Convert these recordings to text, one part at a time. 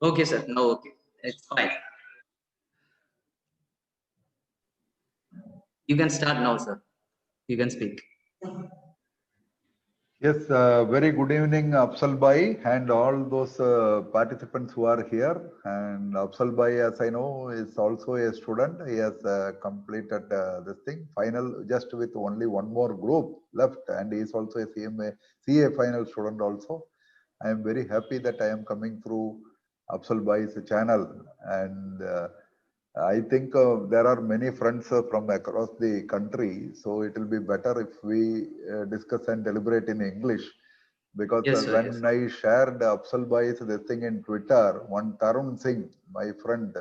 Okay, sir. No, okay. It's fine. You can start now, sir. You can speak. Yes, very good evening, Afsal Bhai, and all those participants who are here. And Afsal Bhai, as I know, is also a student. He has completed this thing, final, just with only one more group left, and he is also a CA final student also. I am very happy that I am coming through Afsal Bhai's channel, and I think there are many friends from across the country, so it will be better if we discuss and deliberate in English. Because Yes, sir. Yes. when I shared Afsal Bhai's this thing in Twitter, one Tarun Singh, my friend,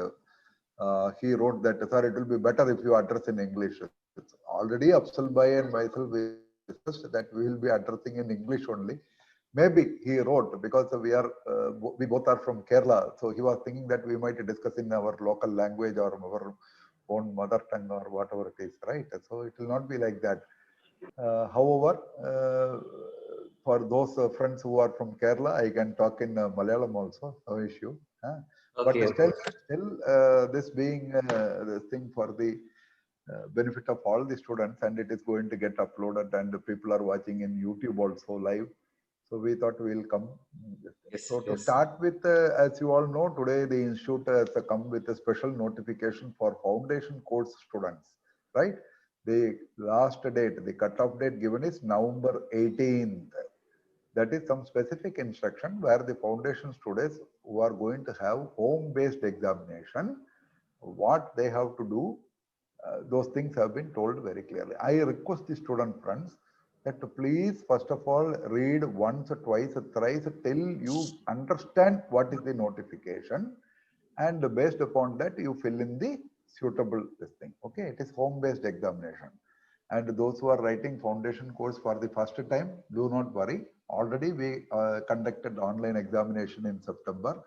he wrote that, sir, it will be better if you address in English. It's already Afsal Bhai and myself, we discussed that we will be addressing in English only. Maybe he wrote because we both are from Kerala, so he was thinking that we might discuss in our local language or our own mother tongue or whatever it is, right? So it will not be like that. However, for those friends who are from Kerala, I can talk in Malayalam also, no issue. But Okay. Okay. still, this being the thing for the benefit of all the students, and it is going to get uploaded, and people are watching in YouTube also live. So we thought we'll come. Yes. So to Yes. start with, as you all know, today the institute has come with a special notification for foundation course students, right? The last date, the cutoff date given is November 18th. That is some specific instruction where the foundation students who are going to have home-based examination, what they have to do, those things have been told very clearly. I request the student friends that please, first of all, read once, twice, thrice till you understand what is the notification, and based upon that, you fill in the suitable this thing. Okay, it is home-based examination. And those who are writing foundation course for the first time, do not worry. Already we conducted online examination in September.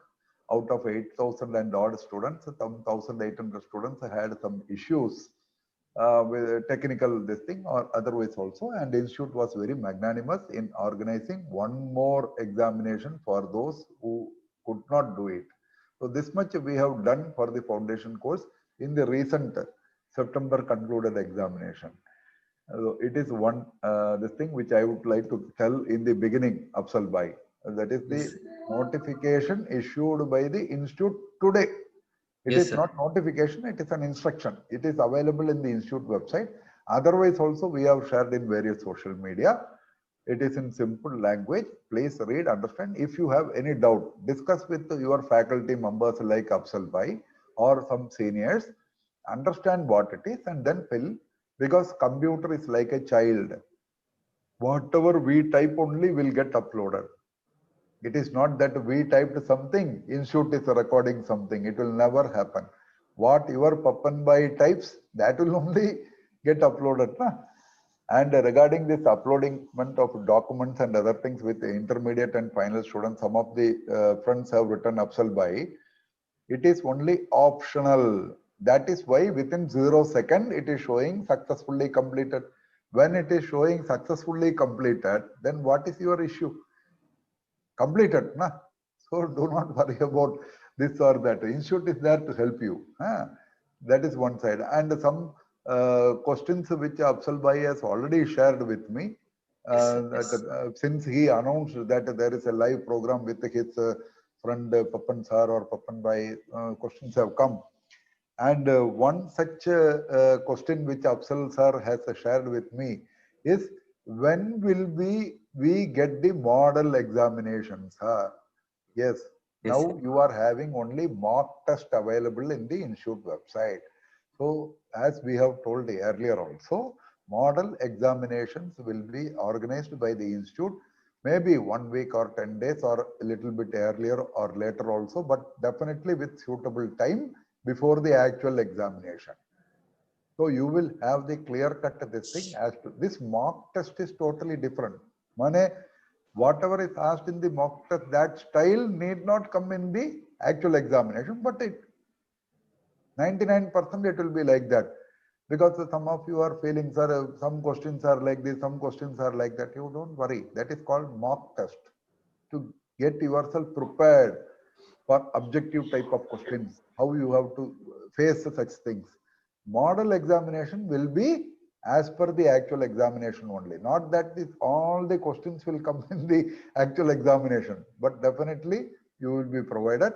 Out of 8,000 and odd students, some 1,800 students had some issues with technical this thing or otherwise also, and the institute was very magnanimous in organizing one more examination for those who could not do it. So this much we have done for the foundation course in the recent September concluded examination. It is one this thing which I would like to tell in the beginning, Afsal Bhai. That is the Yes. notification issued by the institute today. It Yes, is sir. not notification, it is an instruction. It is available in the institute website. Otherwise also we have shared in various social media. It is in simple language. Please read, understand. If you have any doubt, discuss with your faculty members like Afsal Bhai or some seniors. Understand what it is and then fill, because computer is like a child. Whatever we type only will get uploaded. It is not that we typed something, institute is recording something. It will never happen. What your Papan Bhai types, that will only get uploaded. Na? And regarding this uploading of documents and other things with the intermediate and final students, some of the friends have written Afsal Bhai. It is only optional. That is why within 0 second it is showing successfully completed. When it is showing successfully completed, then what is your issue? Completed, na? So do not worry about this or that. Institute is there to help you. That is one side. And some questions which Afsal Bhai has already shared with me. Yes, sir. Yes. Since he announced that there is a live program with his friend Papan sir or Papan Bhai, questions have come. And one such question which Afsal sir has shared with me is, when will we get the model examinations? Yes, Yes, sir. now you are having only mock test available in the institute website. So as we have told earlier also, model examinations will be organized by the institute, maybe 1 week or 10 days or a little bit earlier or later also, but definitely with suitable time before the actual examination. So you will have the clear cut this thing. As to this mock test is totally different. Mane, whatever is asked in the mock test, that style need not come in the actual examination, but it 99% it will be like that. Because some of you are feeling, sir, some questions are like this, some questions are like that. You don't worry. That is called mock test. To get yourself prepared for objective type of questions, how you have to face such things. Model examination will be as per the actual examination only. Not that all the questions will come in the actual examination, but definitely you will be provided,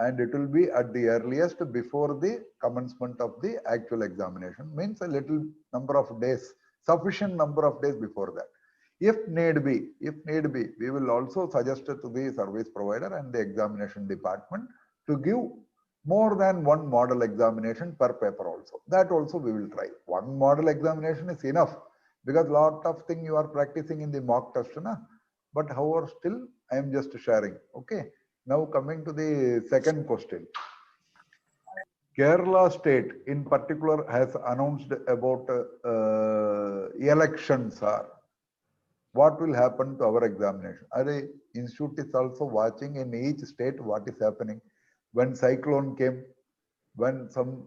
and it will be at the earliest before the commencement of the actual examination. Means a little number of days, sufficient number of days before that. If need be, we will also suggest to the service provider and the examination department to give more than one model examination per paper also. That also we will try. One model examination is enough, because lot of thing you are practicing in the mock test, na? But however, still I am just sharing. Okay. Now coming to the second question. Kerala state in particular has announced about elections. What will happen to our examination? The institute is also watching in each state what is happening. When cyclone came, when some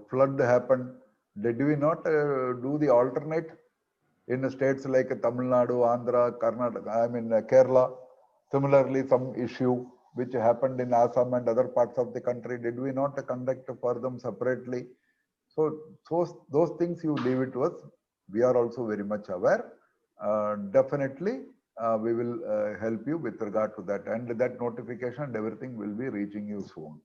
flood happened, did we not do the alternate in states like Tamil Nadu, Andhra, Karnataka, Kerala? Similarly, some issue which happened in Assam and other parts of the country, did we not conduct for them separately? So those things you leave it to us. We are also very much aware. Definitely, we will help you with regard to that, and that notification and everything will be reaching you soon.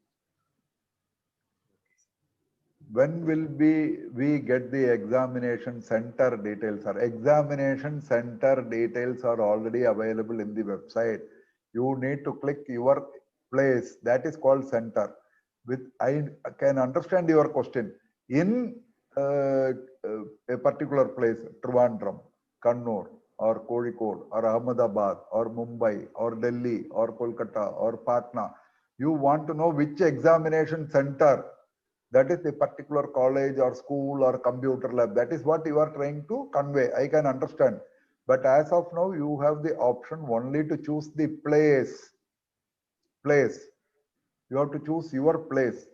When will we get the examination center details? Or examination center details are already available in the website. You need to click your place. That is called center. I can understand your question. In a particular place, Trivandrum, Kannur, or Kozhikode, or Ahmedabad, or Mumbai, or Delhi, or Kolkata, or Patna, you want to know which examination center, that is the particular college or school or computer lab. That is what you are trying to convey. I can understand. But as of now, you have the option only to choose the place. You have to choose your place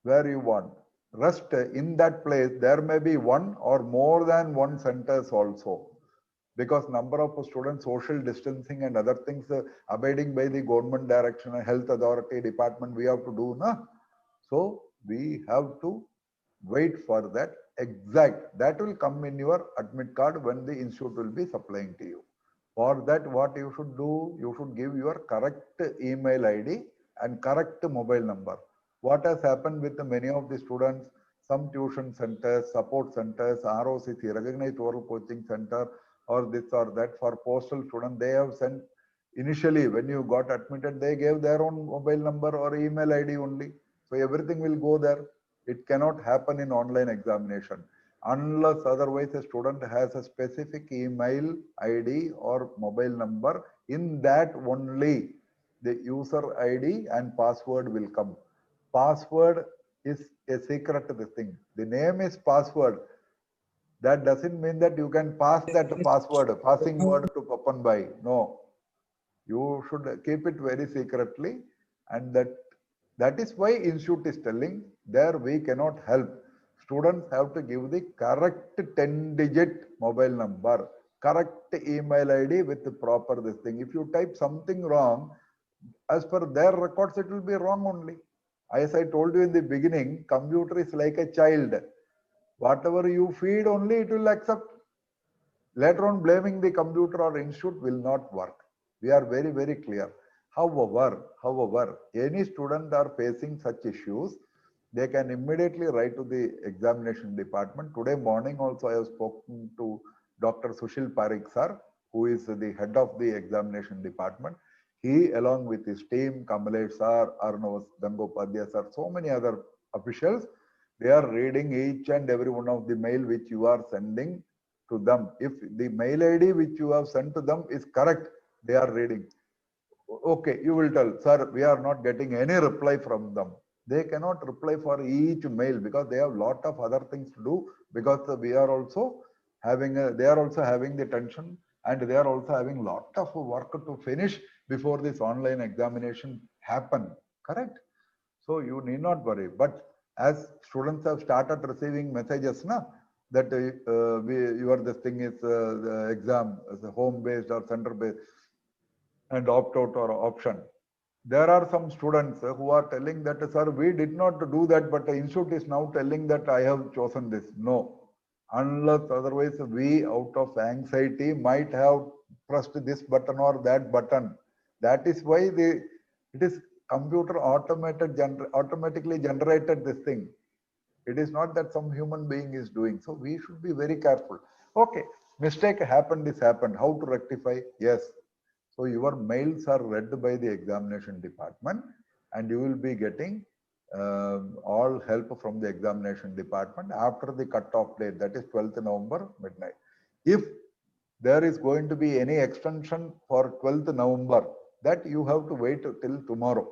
where you want. Rest in that place, there may be one or more than one centers also. Because number of students, social distancing and other things, abiding by the government direction, health authority department, we have to do. Na? So we have to wait for that exact. That will come in your admit card when the institute will be supplying to you. For that, what you should do, you should give your correct email ID and correct mobile number. What has happened with many of the students, some tuition centers, support centers, ROCC, Recognized Oral Coaching Center, or this or that, for postal students, they have sent initially when you got admitted, they gave their own mobile number or email ID only. So everything will go there. It cannot happen in online examination unless otherwise a student has a specific email ID or mobile number. In that only the user ID and password will come. Password is a secret thing. The name is password. That doesn't mean that you can pass that password, passing word to Papan Bhai. No, you should keep it very secretly, and that is why institute is telling there we cannot help. Students have to give the correct 10-digit mobile number, correct email ID with the proper this thing. If you type something wrong, as per their records, it will be wrong only. As I told you in the beginning, computer is like a child. Whatever you feed only, it will accept. Later on, blaming the computer or institute will not work. We are very, very clear. However, any student are facing such issues, they can immediately write to the examination department. Today morning also I have spoken to Dr. Sushil Parikh sir, who is the head of the examination department. He, along with his team, Kamalesh sir, Arnav Gangopadhyay sir, so many other officials, they are reading each and every one of the mail which you are sending to them. If the mail ID which you have sent to them is correct, they are reading. Okay, you will tell, sir, we are not getting any reply from them. They cannot reply for each mail because they have lot of other things to do, because we are also having, they are also having the tension, and they are also having lot of work to finish before this online examination happen, correct? So you need not worry. But as students have started receiving messages, that your this thing is the exam is home based or center based and opt out or option. there are some students who are telling that, sir, we did not do that, but the institute is now telling that I have chosen this. No, unless otherwise we out of anxiety might have pressed this button or that button. That is why it is computer automatically generated this thing. It is not that some human being is doing. So we should be very careful. Okay, mistake happened is happened. How to rectify? Yes. So your mails are read by the examination department and you will be getting all help from the examination department after the cutoff date, that is 12th November midnight. If there is going to be any extension for 12th November, that you have to wait till tomorrow.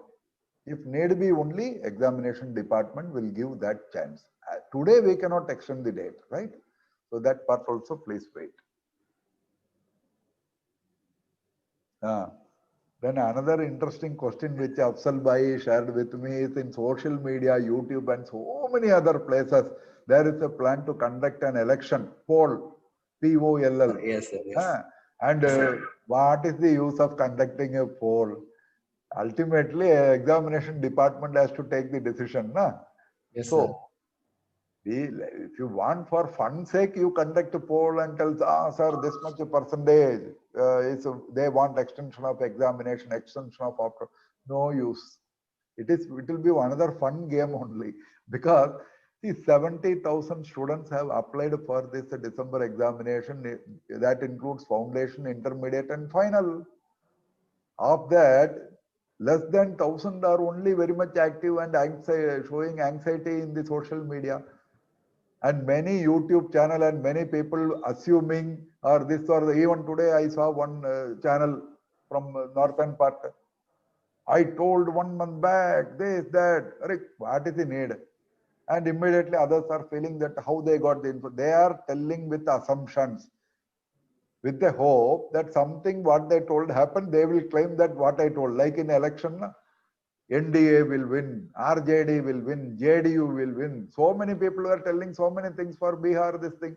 If need be, only examination department will give that chance. Today we cannot extend the date, right? So that part also please wait. Then another interesting question which Afzal Bhai shared with me is in social media, YouTube and so many other places, there is a plan to conduct an election, poll, P-O-L-L. Yes, sir. Yes. And what is the use of conducting a poll? Ultimately, examination department has to take the decision. Na? Yes, so, if you want for fun sake, you conduct a poll and tell, sir, this much a percentage they want extension of examination, extension of after. No use. It will be another fun game only because see, 70,000 students have applied for this December examination. That includes foundation, intermediate, and final. Of that, less than 1,000 are only very much active and showing anxiety in the social media. And many YouTube channel and many people assuming or this or the, even today I saw one channel from northern part. I told 1 month back this, that, what is the need? And immediately others are feeling that how they got the info. They are telling with assumptions, with the hope that something what they told happened, they will claim that what I told, like in election, NDA will win, RJD will win, JDU will win. So many people are telling so many things for Bihar, this thing.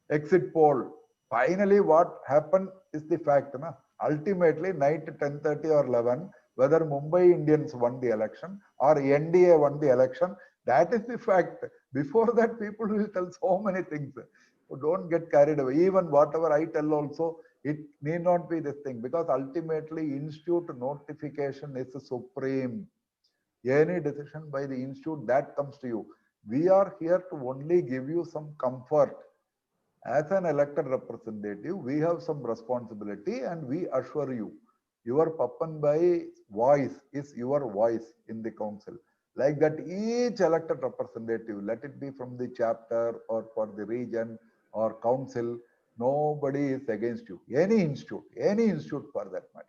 Exit poll. Finally, what happened is the fact. Na? Ultimately, night 10:30 or 11, whether Mumbai Indians won the election or NDA won the election, that is the fact. Before that, people will tell so many things. So don't get carried away. Even whatever I tell also, it need not be this thing because ultimately institute notification is supreme. Any decision by the institute that comes to you. We are here to only give you some comfort. As an elected representative, we have some responsibility and we assure you, your Pappan voice is your voice in the council. Like that, each elected representative, let it be from the chapter or for the region or council, nobody is against you. Any institute for that matter.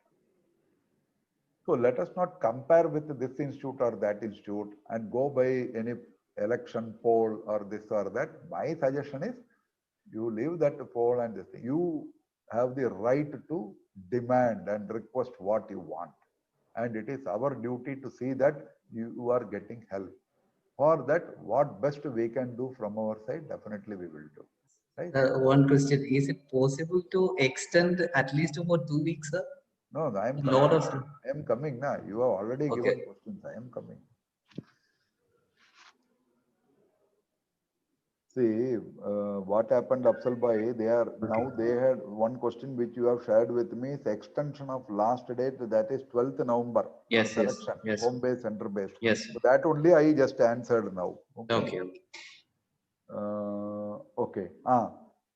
So let us not compare with this institute or that institute and go by any election poll or this or that. My suggestion is you leave that poll and this thing. You have the right to demand and request what you want. And it is our duty to see that you are getting help. For that, what best we can do from our side, definitely we will do. Right? One question, is it possible to extend at least for 2 weeks, sir? No, I am coming. I am coming. Na. You have already given questions. I am coming. See, what happened, Afzal Bhai, they had one question which you have shared with me is extension of last date, that is 12th November. Yes, selection, yes. Home based, center based. Yes. So that only I just answered now. Okay. Okay.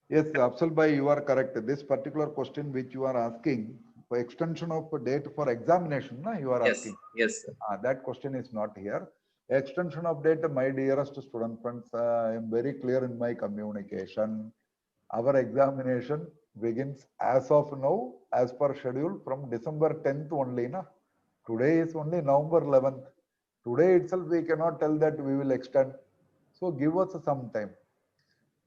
Yes, Afzal Bhai, you are correct. This particular question which you are asking for extension of date for examination, you are asking. Yes, sir. That question is not here. Extension of date, my dearest student friends, I am very clear in my communication. Our examination begins as of now, as per schedule, from December 10th only. Na? Today is only November 11th. Today itself, we cannot tell that we will extend. So give us some time.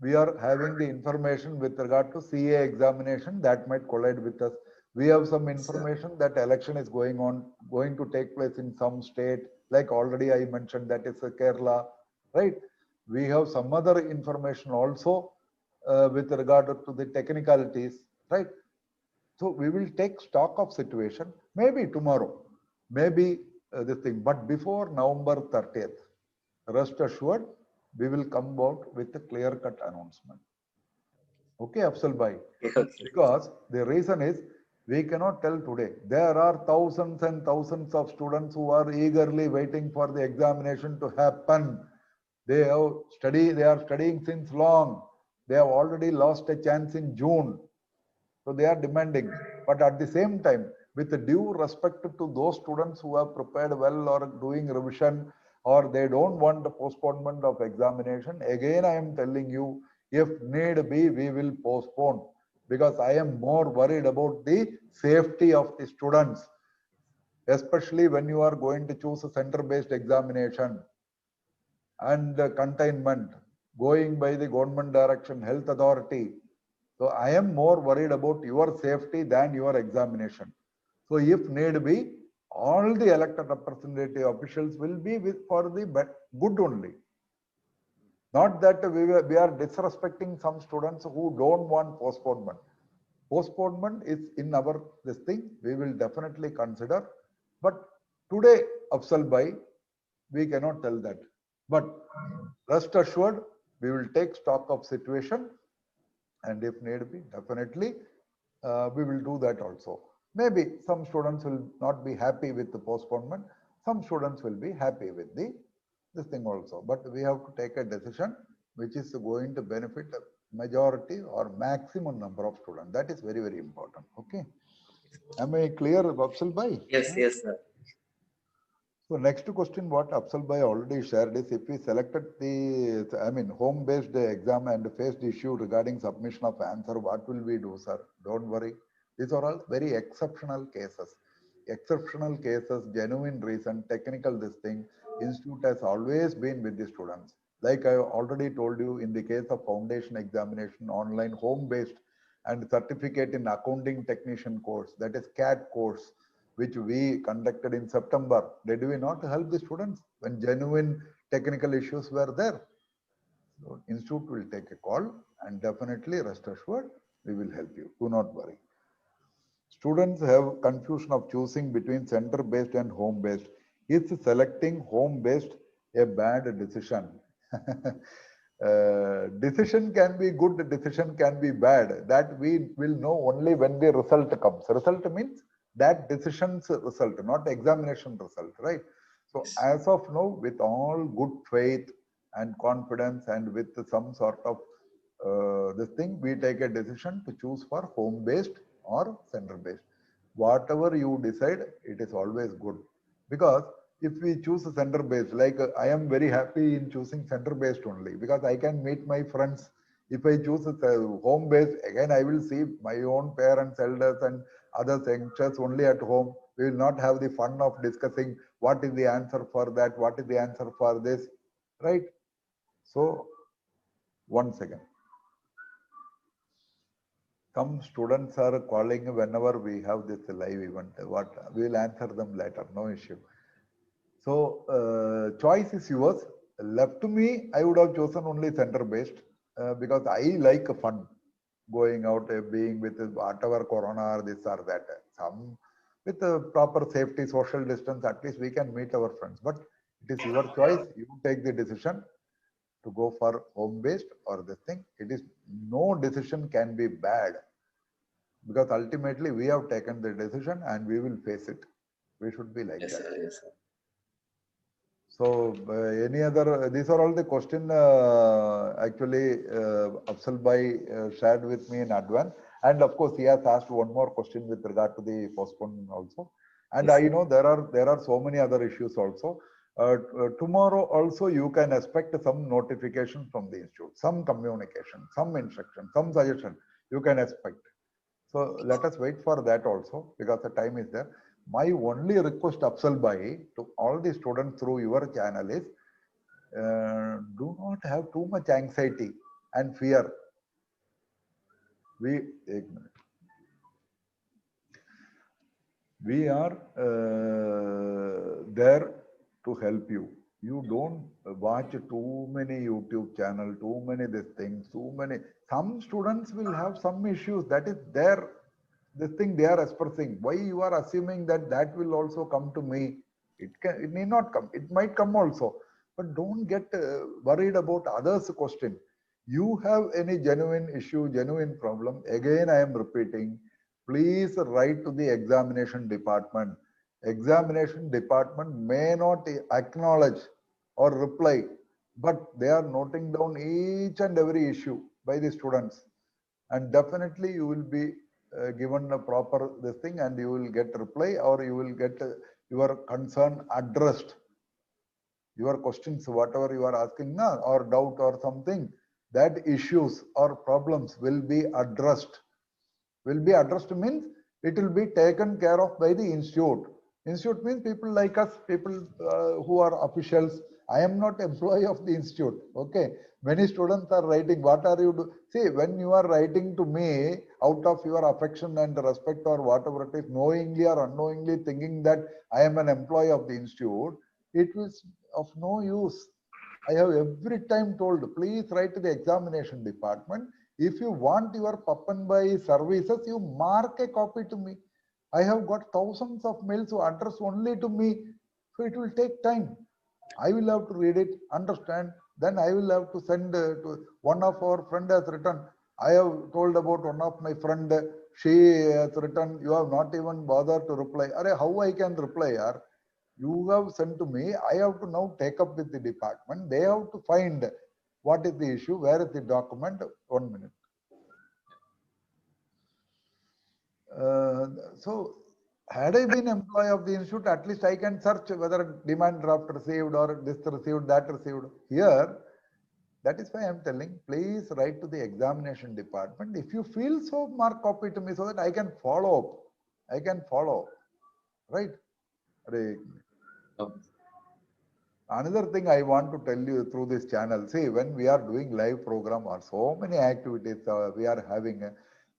We are having the information with regard to CA examination that might collide with us. We have some information that election is going to take place in some state, like already I mentioned, that is Kerala, right? We have some other information also with regard to the technicalities, right? So we will take stock of situation, maybe tomorrow. maybe this thing. But before November 30th, rest assured, we will come out with a clear-cut announcement. Okay, Afsal Bhai. Okay. Because the reason is we cannot tell today. There are thousands and thousands of students who are eagerly waiting for the examination to happen. They are studying since long. They have already lost a chance in June. So they are demanding. But at the same time, with due respect to those students who have prepared well or doing revision, or they don't want the postponement of examination, again I am telling you, if need be, we will postpone, because I am more worried about the safety of the students, especially when you are going to choose a center-based examination and containment, going by the government direction, health authority. So I am more worried about your safety than your examination. So if need be, all the elected representative officials will be for the good only. Not that we are disrespecting some students who don't want postponement. Postponement is in our this thing, we will definitely consider. But today, Afsal Bhai, we cannot tell that. But rest assured, we will take stock of situation, and if need be, definitely we will do that also. Maybe some students will not be happy with the postponement. Some students will be happy with this thing also. But we have to take a decision which is going to benefit a majority or maximum number of students. That is very, very important. Okay. Am I clear, Afsal Bhai? Yes, yes, sir. So next question, what Afsal Bhai already shared is, if we selected the, home-based exam and faced issue regarding submission of answer, what will we do, sir? Don't worry. These are all very exceptional cases. Exceptional cases, genuine reason, technical this thing. Institute has always been with the students. Like I already told you, in the case of foundation examination, online, home-based, and certificate in accounting technician course, that is CAT course, which we conducted in September. Did we not help the students when genuine technical issues were there? So Institute will take a call, and definitely rest assured, we will help you. Do not worry. Students have confusion of choosing between center-based and home-based. Is selecting home-based a bad decision? Decision can be good, decision can be bad. That we will know only when the result comes. Result means that decision's result, not examination result, right? So as of now, with all good faith and confidence and with some sort of this thing, we take a decision to choose for home-based or center-based. Whatever you decide, it is always good. Because if we choose a center-based, like I am very happy in choosing center-based only, because I can meet my friends. If I choose a home-based, again, I will see my own parents, elders, and other youngsters only at home. We will not have the fun of discussing what is the answer for that, what is the answer for this, right? So, one second. Some students are calling whenever we have this live event. What we will answer them later, no issue. So choice is yours. Left to me, I would have chosen only center-based because I like fun, going out, being with whatever corona or this or that. Some with proper safety, social distance, at least we can meet our friends. But it is your choice. You take the decision to go for home-based or this thing. It is no decision can be bad, because ultimately we have taken the decision and we will face it. We should be like Yes, that. sir. Yes, sir. So any other, these are all the question actually Afsal Bhai shared with me in advance. And of course, he has asked one more question with regard to the postponement also. And Yes, I know there are so many other issues also. Tomorrow also you can expect some notification from the institute, some communication, some instruction, some suggestion you can expect. So let us wait for that also, because the time is there. My only request, Afsal Bhai, to all the students through your channel is, do not have too much anxiety and fear. We are there to help you. You don't watch too many YouTube channel, too many this things, too many. Some students will have some issues, that is there. this thing they are expressing. Why you are assuming that that will also come to me? It may not come. It might come also. But don't get worried about others' question. You have any genuine issue, genuine problem. Again, I am repeating. Please write to the examination department. Examination department may not acknowledge or reply, but they are noting down each and every issue by the students, and definitely you will be given a proper this thing, and you will get reply, or you will get your concern addressed. Your questions, whatever you are asking now, or doubt or something, that issues or problems will be addressed. Will be addressed means it will be taken care of by the institute. Institute means people like us, people who are officials. I am not employee of the institute. Okay. Many students are writing, what are you do? See, when you are writing to me out of your affection and respect or whatever it is, knowingly or unknowingly thinking that I am an employee of the institute, it is of no use. I have every time told, please write to the examination department. If you want your Pappanbai services, you mark a copy to me. I have got thousands of mails who address only to me. So it will take time. I will have to read it, understand. Then I will have to send to one of our friend has written. I have told about one of my friend. She has written, you have not even bothered to reply. Arey, how I can reply, yaar? You have sent to me. I have to now take up with the department. They have to find what is the issue, where is the document. 1 minute. So had I been employee of the institute, at least I can search whether demand draft received or this received, that received. Here, that is why I am telling, please write to the examination department. If you feel so, mark copy to me so that I can follow up. I can follow, right? Another thing I want to tell you through this channel, see, when we are doing live program or so many activities we are having,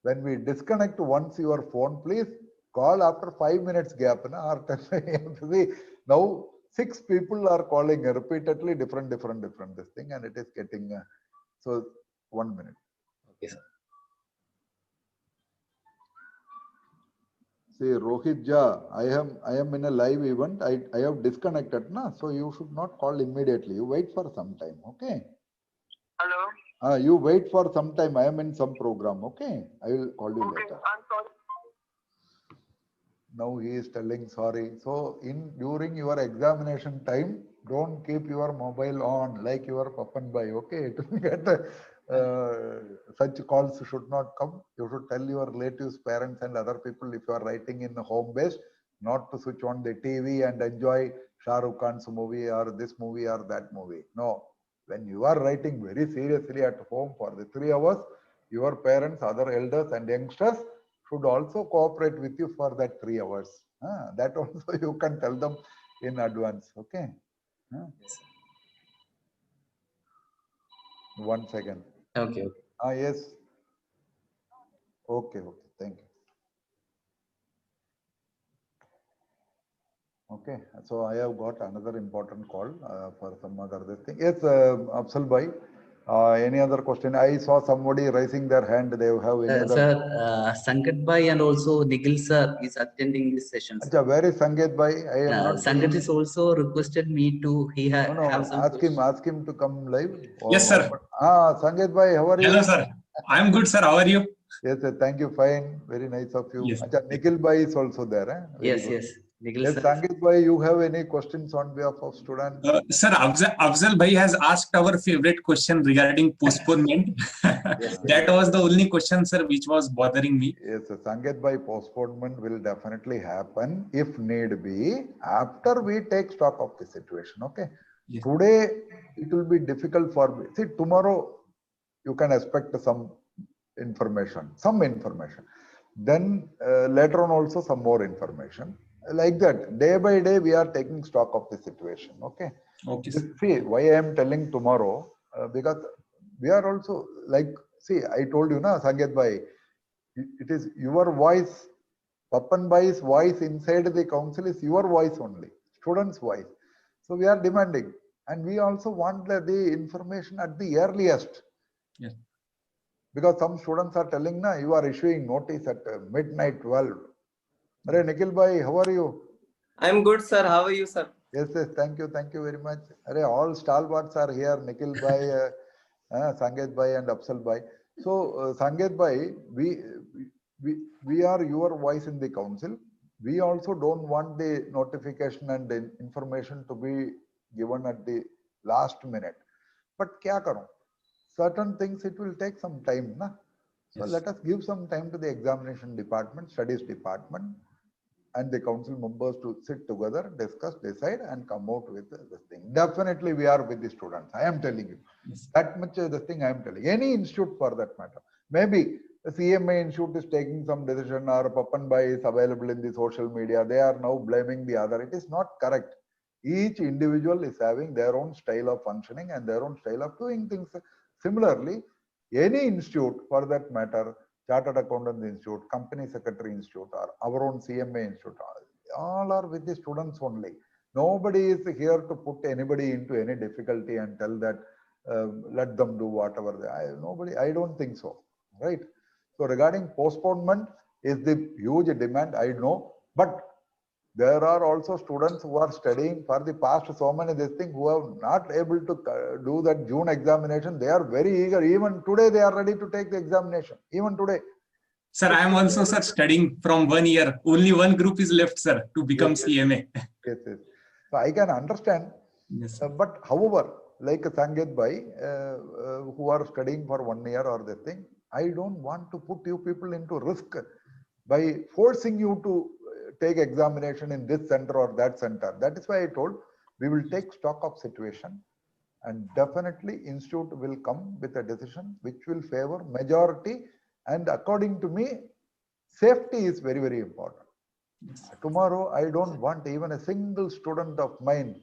when we disconnect once your phone, please call after 5 minutes gap. Or 10 see, now 6 people are calling repeatedly different this thing, and it is getting, so 1 minute. Okay, sir. See, Rohit Jha, I am in a live event. I have disconnected, so you should not call immediately. You wait for some time, okay? Hello. You wait for some time. I am in some program, okay? I will call you later. I'm sorry. Now he is telling sorry. So during your examination time, don't keep your mobile on like your Pappanbai, okay? To get such calls should not come. You should tell your relatives, parents, and other people, if you are writing in home base, not to switch on the TV and enjoy Shah Rukh Khan's movie or this movie or that movie. No. When you are writing very seriously at home for the 3 hours, your parents, other elders and youngsters should also cooperate with you for that 3 hours. That also you can tell them in advance. Okay. Yes, 1 second. okay. Yes. Okay. Thank you. Okay. So I have got another important call for some other thing. Yes, Afzal Bhai. Any other question? I saw somebody raising their hand. They have any other. Sir, Sangat Bhai and also Nikhil sir is attending this session. Achha, where is Sanget Bhai? I am not. Sangat is also requested me to. Have some ask him to come live. Yes, sir. Sanget Bhai, how are you? Hello, sir. I am good, sir. How are you? Yes, sir. Thank you. Fine. Very nice of you. Yes. Achha, Nikhil Bhai is also there. Very Yes, good. yes. Nikhil Yes, sir. Sanget Bhai, you have any questions on behalf of students? Sir, Afzal Bhai has asked our favorite question regarding postponement. Yes, That was the only question, sir, which was bothering me. Yes, Sanget Bhai, postponement will definitely happen if need be after we take stock of the situation. Okay. Yes. Today it will be difficult for me. See, tomorrow you can expect some information. Then later on also some more information. Like that, day by day we are taking stock of the situation. Okay. Okay. See, why I am telling tomorrow, because we are also like, see, I told you, Sanget Bhai, it is your voice, Pappan Bhai's voice inside the council is your voice only, students' voice. So we are demanding, and we also want the information at the earliest. Yes. Because some students are telling, na, you are issuing notice at midnight 12. Arey, Nikhil bhai, how are you? I'm good, sir. How are you, sir? Yes, thank you very much. Arey, all stalwarts are here, Nikhil bhai, Sanget bhai and Afzal bhai. So, Sanget bhai, we are your voice in the council. We also don't want the notification and the information to be given at the last minute. But kya karon? Certain things it will take some time, na? So let us give some time to the examination department, studies department, and the council members to sit together, discuss, decide, and come out with this thing. Definitely, we are with the students. I am telling you. That much is the thing I am telling. Any institute for that matter. Maybe the CMA institute is taking some decision or Papan Bhai is available in the social media. They are now blaming the other. It is not correct. Each individual is having their own style of functioning and their own style of doing things. Similarly, any institute for that matter, Chartered Accountant Institute, Company Secretary Institute, or our own CMA Institute, all are with the students only. Nobody is here to put anybody into any difficulty and tell that let them do whatever they. I don't think so, right? So regarding postponement, is the huge demand, I know, but there are also students who are studying for the past so many this thing who are not able to do that June examination. They are very eager. Even today, they are ready to take the examination. Even today. Sir, I am also, sir, studying from 1 year. Only one group is left, sir, to become CMA. Yes. So I can understand. Yes, but however, like Sanget bhai, who are studying for 1 year or this thing, I don't want to put you people into risk by forcing you to take examination in this center or that center. That is why I told we will take stock of situation, and definitely institute will come with a decision which will favor majority. And according to me, safety is very, very important. Tomorrow, I don't want even a single student of mine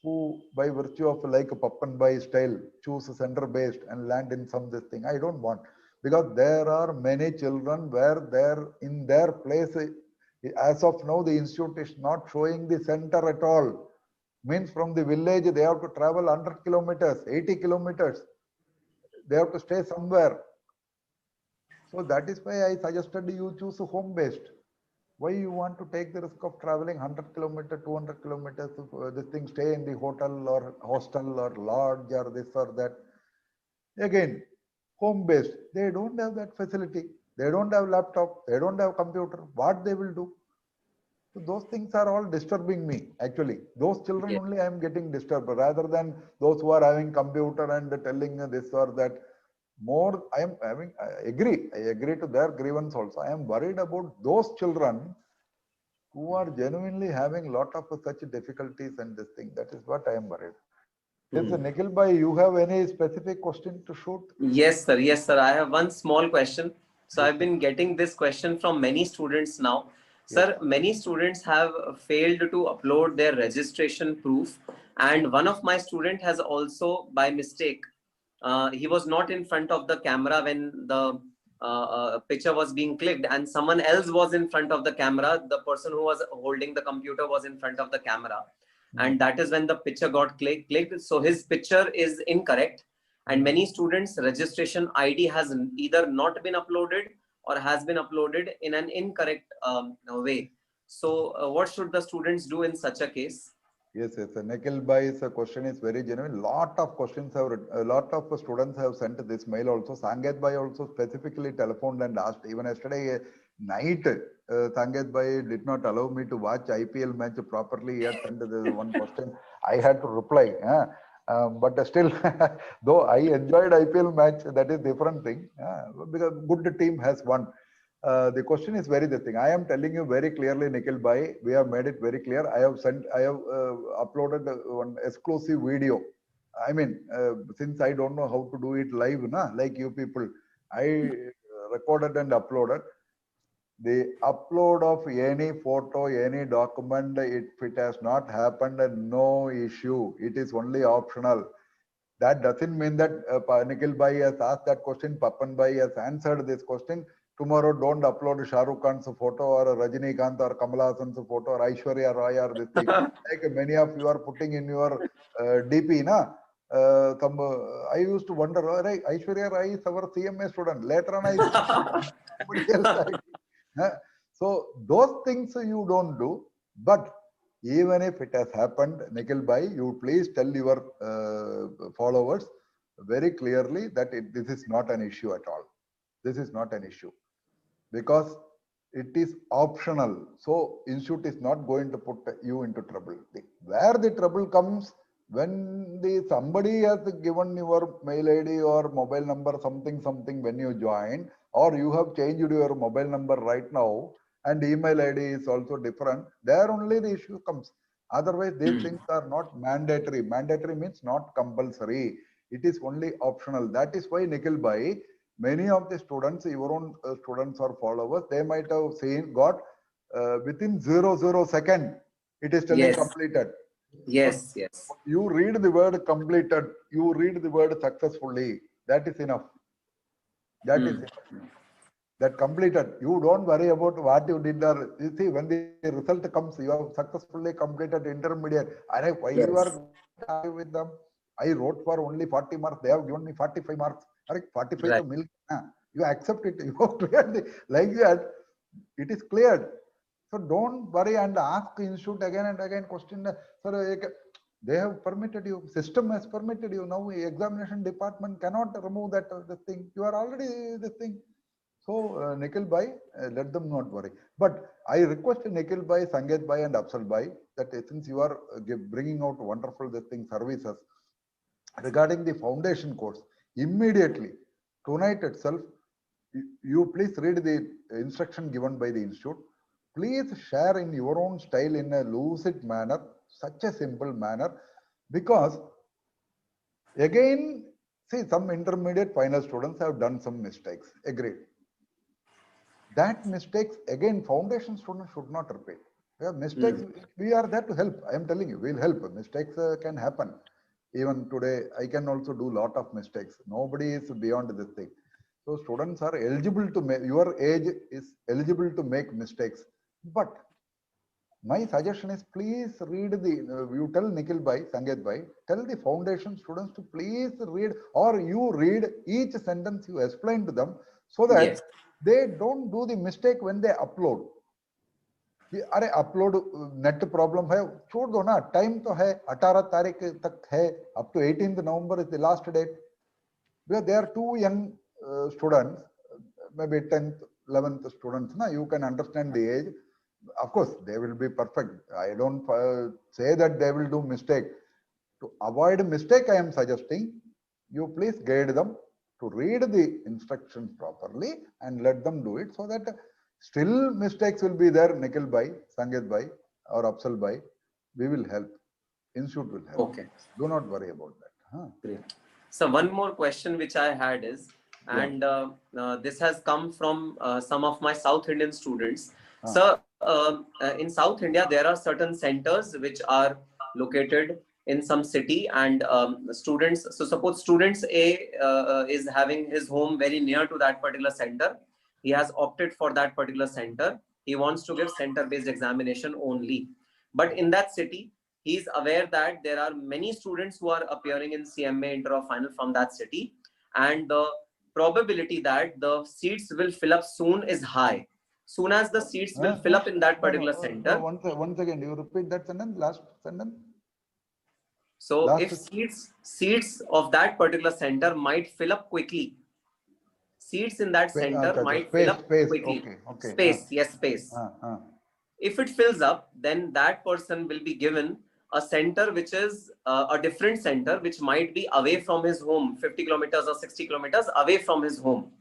who, by virtue of like a Papan Bhai style, choose a center based and land in some this thing. I don't want, because there are many children where they're in their place. As of now, the institute is not showing the center at all. Means from the village, they have to travel 100 kilometers, 80 kilometers. They have to stay somewhere. So that is why I suggested you choose a home-based. Why you want to take the risk of traveling 100 kilometers, 200 kilometers, this thing, stay in the hotel or hostel or lodge or this or that. Again, home-based, they don't have that facility. They don't have laptop, they don't have computer. What they will do? So those things are all disturbing me, actually. Those children only I am getting disturbed, rather than those who are having computer and telling this or that. More, I agree to their grievance also. I am worried about those children who are genuinely having lot of such difficulties and this thing. That is what I am worried. Yes, Nikhil bhai, you have any specific question to shoot? Yes, sir. Yes, sir. I have one small question. So I've been getting this question from many students now. Sir, many students have failed to upload their registration proof. And one of my student has also, by mistake, he was not in front of the camera when the picture was being clicked, and someone else was in front of the camera. The person who was holding the computer was in front of the camera. And that is when the picture got clicked. So his picture is incorrect. And many students' registration ID has either not been uploaded or has been uploaded in an incorrect way. So what should the students do in such a case? Yes. Nikhil bhai's question is very genuine. Lot of questions have, a lot of students have sent this mail also. Sanget bhai also specifically telephoned and asked. Even yesterday night, Sanget bhai did not allow me to watch IPL match properly. He had sent one question. I had to reply. But still, though I enjoyed IPL match, that is different thing. Because good team has won. The question is very the thing. I am telling you very clearly, Nikhil bhai, we have made it very clear. I have uploaded one exclusive video. I mean, since I don't know how to do it live, like you people, I recorded and uploaded. The upload of any photo, any document, if it has not happened, no issue. It is only optional. That doesn't mean that Nikhil bhai has asked that question, Papan bhai has answered this question. Tomorrow, don't upload Shah Rukh Khan's photo or Rajinikanth or Kamal Hassan's photo or Aishwarya Rai or this thing. Like many of you are putting in your DP, I used to wonder, oh, right, Aishwarya Rai is our CMA student. Later on, I somebody else. So those things you don't do. But even if it has happened, Nikhil Bhai, you please tell your followers very clearly that this is not an issue at all. This is not an issue because it is optional. So institute is not going to put you into trouble. Where the trouble comes, when somebody has given your mail ID or mobile number something when you join, or you have changed your mobile number right now and email ID is also different, there only the issue comes. Otherwise, these things are not mandatory. Mandatory means not compulsory. It is only optional. That is why Nikhil Bhai, many of the students, your own students or followers, they might have got within 0.00 second, it is telling completed. Yes, yes. You read the word completed, you read the word successfully. That is enough. That is enough. That completed. You don't worry about what you did there. You see, when the result comes, you have successfully completed intermediate. Why you are happy with them? I wrote for only 40 marks. They have given me 45 marks. 45 to milk. You accept it. You have cleared like that. It is cleared. So don't worry and ask institute again and again question. Sir, they have permitted you. System has permitted you. Now examination department cannot remove that thing. You are already the thing. So Nikhil Bhai, let them not worry. But I request Nikhil Bhai, Sanget Bhai and Afsal Bhai that since you are bringing out wonderful services regarding the foundation course, immediately tonight itself, you please read the instruction given by the institute. Please share in your own style in a lucid manner, such a simple manner, because again, see, some intermediate final students have done some mistakes. Agreed. That mistakes, again, foundation students should not repeat. Mistakes, we are there to help. I am telling you, we'll help. Mistakes can happen. Even today, I can also do a lot of mistakes. Nobody is beyond this thing. So students are eligible to make, your age is eligible to make mistakes. But my suggestion is please read you tell Nikhil Bhai, Sanget Bhai, tell the foundation students to please read, or you read each sentence, you explain to them so that they don't do the mistake when they upload. अरे upload net problem है, छोड़ दो ना, time तो है, 18 तारीख तक है, up to 18th November is the last date. Because there are two young students, maybe 10th, 11th students, na, you can understand the age. Of course, they will be perfect. I don't say that they will do mistake. To avoid mistake, I am suggesting you please guide them to read the instructions properly and let them do it so that still mistakes will be there. Nikhil Bhai, Sanget Bhai or Afsal Bhai, we will help. Institute will help. Okay. Do not worry about that. Huh? Great. So one more question which I had is, and this has come from some of my South Indian students. So in South India, there are certain centers which are located in some city, and students, so suppose students A is having his home very near to that particular center. He has opted for that particular center. He wants to give center-based examination only. But in that city, he is aware that there are many students who are appearing in CMA inter or final from that city, and the probability that the seats will fill up soon is high. Soon as the seats will fill up in that particular center. One second, you repeat that sentence, last sentence. So last if seats of that particular center might fill up quickly. Seats in that center might fill up quickly. Okay. Space, yes, space. If it fills up, then that person will be given a center which is a different center, which might be away from his home, 50 kilometers or 60 kilometers away from his home.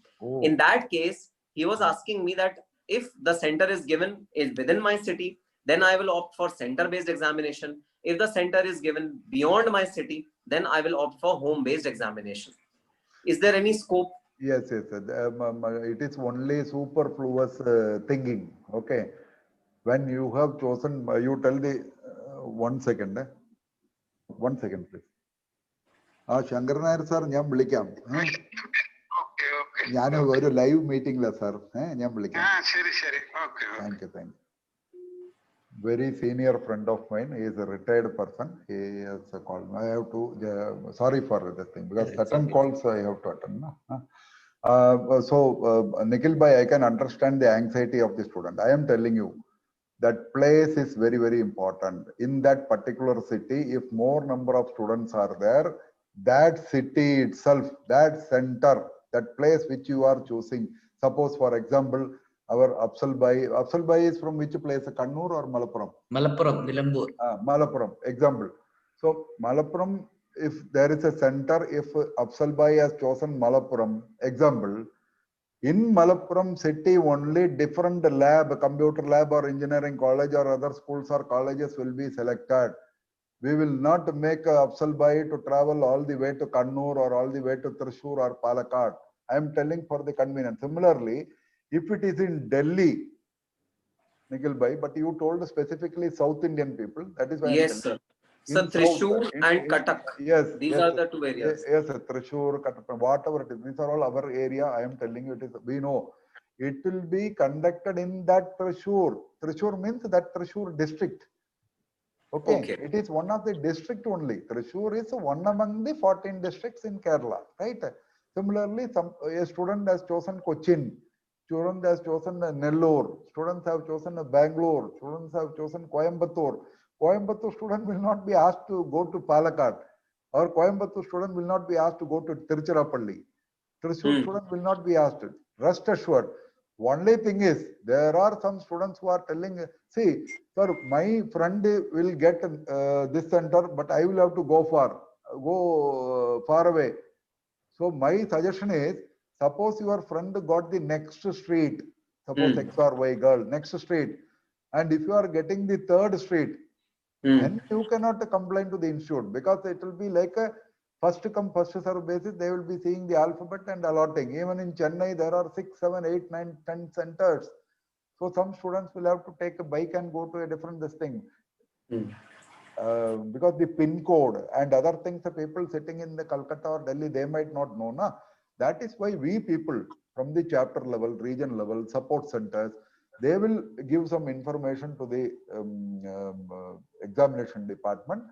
In that case, he was asking me that if the center is given within my city, then I will opt for center-based examination. If the center is given beyond my city, then I will opt for home-based examination. Is there any scope? Yes. It is only superfluous thinking. Okay. When you have chosen, you tell the 1 second. 1 second, please. Shankar Nair sir, I will call you. Okay. I am in a live meeting, sir. I will call you. Okay. Thank you. very senior friend of mine. He is a retired person. He has called. I have to. Sorry for this thing because It's certain okay. calls I have to attend. No? Nikhil bhai, I can understand the anxiety of the student. I am telling you that place is very, very important. In that particular city, if more number of students are there, that city itself, that center, that place which you are choosing. Suppose, for example, our Afzal Bhai is from which place? Kannur or Malappuram? Malappuram, Nilambur. Malappuram, example. So Malappuram, if there is a center, if Afzal Bhai has chosen Malappuram, example, in Malappuram city only different lab, computer lab or engineering college or other schools or colleges will be selected. We will not make Afzal Bhai to travel all the way to Kannur or all the way to Thrissur or Palakkad. I am telling for the convenience. Similarly, if it is in Delhi, Nikhil Bhai, but you told specifically South Indian people, that is why I am Yes, telling. sir. So In Thrissur South, and Cuttack. yes, These yes, are the two areas. yes, Thrissur, Cuttack, whatever it is, these are all our area. I am telling you, it is. We know it will be conducted in that Thrissur. Thrissur means that Thrissur district. Okay, it is one of the district only. Thrissur is one among the 14 districts in Kerala, right? Similarly, a student has chosen Cochin, student has chosen Nellore, students have chosen Bangalore, students have chosen Coimbatore. Coimbatore student will not be asked to go to Palakkad, or Coimbatore student will not be asked to go to Tiruchirappalli. Thrissur student will not be asked. Rest assured. Only thing is, there are some students who are telling, see, sir, my friend will get this center, but I will have to go far away. So my suggestion is, suppose your friend got the next street, suppose X or Y girl, next street, and if you are getting the third street, then you cannot complain to the institute because it will be like a first come, first serve basis. They will be seeing the alphabet and allotting. Even in Chennai, there are 6, 7, 8, 9, 10 centers. So some students will have to take a bike and go to a different this thing. Because the pin code and other things, the people sitting in the Calcutta or Delhi, they might not know. Na? That is why we people from the chapter level, region level, support centers, they will give some information to the examination department.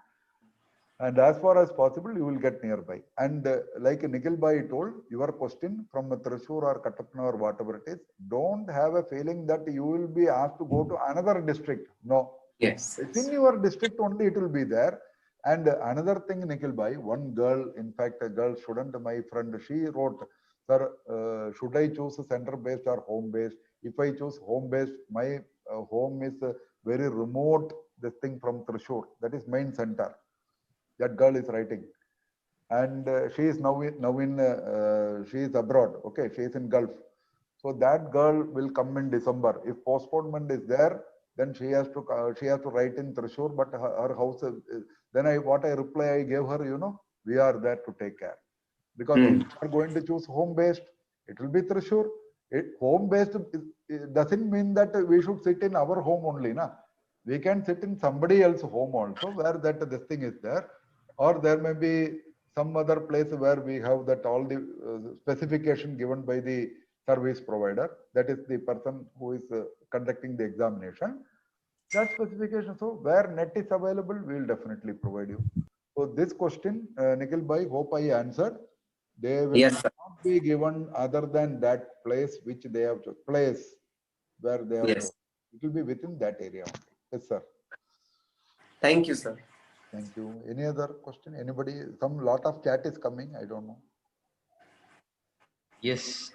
And as far as possible, you will get nearby. And like Nikhil Bhai told, your question from Thrissur or Kattapna or whatever it is, don't have a feeling that you will be asked to go to another district. No. Yes. Within your district only it will be there. And another thing, Nikhil Bhai, one girl, in fact, a girl student, my friend, she wrote, sir, should I choose a center-based or home-based? If I choose home-based, my home is very remote, this thing from Thrissur, that is main center. That girl is writing. And she is now in she is abroad, okay, she is in Gulf. So that girl will come in December. If postponement is there, then she has to write in Thrissur, but her house, then what I reply I gave her, you know, we are there to take care. Because if you are going to choose home-based, it will be Thrissur. Home-based doesn't mean that we should sit in our home only. Na? We can sit in somebody else's home also, where that this thing is there. Or there may be some other place where we have that all the specification given by the service provider, that is the person who is conducting the examination. That specification, so where net is available, we will definitely provide you. So this question, Nikhil Bhai, hope I answered. They will not be given other than that place which they have chosen, place where they have chosen. It will be within that area only. Yes, sir. Thank you, sir. Thank you. Any other question? Anybody? Some lot of chat is coming. I don't know. Yes.